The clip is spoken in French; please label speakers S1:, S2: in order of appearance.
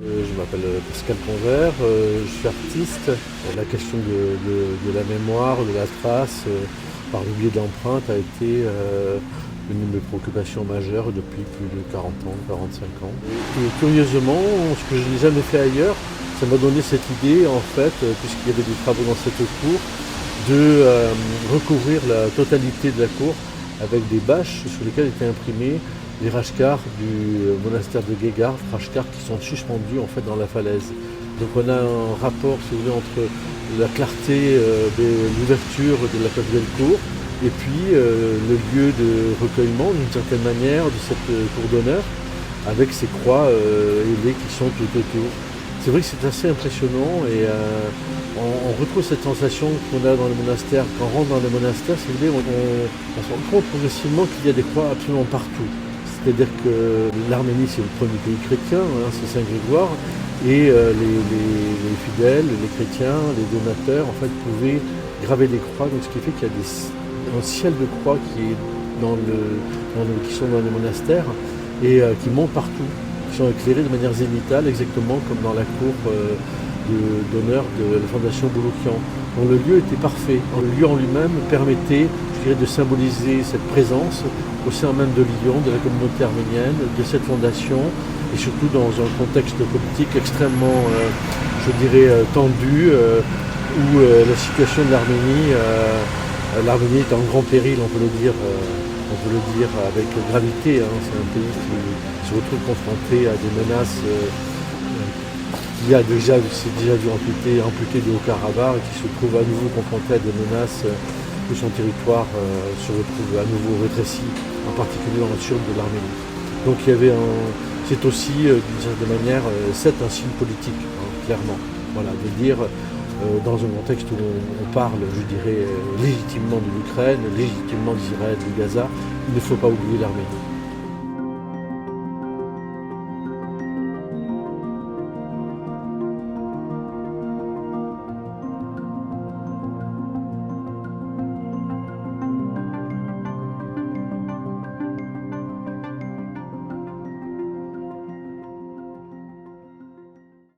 S1: Je m'appelle Pascal Convert, je suis artiste. La question de la mémoire, de la trace, par le biais d'empreintes, a été une de mes préoccupations majeures depuis plus de 40 ans, 45 ans. Et curieusement, ce que je n'ai jamais fait ailleurs, ça m'a donné cette idée, en fait, puisqu'il y avait des travaux dans cette cour, de recouvrir la totalité de la cour avec des bâches sur lesquelles étaient imprimés les rachkars du monastère de Guégar, rachkars qui sont suspendus en fait dans la falaise. Donc on a un rapport, si vous voulez, entre la clarté de l'ouverture de la belle cour et puis le lieu de recueillement d'une certaine manière de cette cour d'honneur avec ces croix ailées qui sont tout autour. C'est vrai que c'est assez impressionnant et on retrouve cette sensation qu'on a dans le monastère. Quand on rentre dans le monastère, si vous voulez, on se rend compte progressivement qu'il y a des croix absolument partout. C'est-à-dire que l'Arménie, c'est le premier pays chrétien, c'est Saint-Grégoire, et les fidèles, les chrétiens, les donateurs, en fait, pouvaient graver des croix. Donc, ce qui fait qu'il y a un ciel de croix qui sont dans les monastères et qui montent partout, qui sont éclairés de manière zénitale, exactement comme dans la cour d'honneur de la Fondation Bouloukian. Donc, le lieu était parfait. Le lieu en lui-même permettait, je dirais, de symboliser cette présence au sein même de Lyon, de la communauté arménienne, de cette fondation, et surtout dans un contexte politique extrêmement, je dirais, tendu, où la situation de l'Arménie est en grand péril, on peut le dire avec gravité. C'est un pays qui se retrouve confronté à des menaces qui s'est déjà vu amputé du Haut-Karabakh et qui se trouve à nouveau confronté à des menaces où son territoire se retrouve à nouveau rétréci, en particulier dans le sud de l'Arménie. Donc c'est aussi d'une certaine manière un signe politique, clairement. Voilà, de dire dans un contexte où on parle, je dirais, légitimement de l'Ukraine, légitimement d'Israël, de Gaza, il ne faut pas oublier l'Arménie.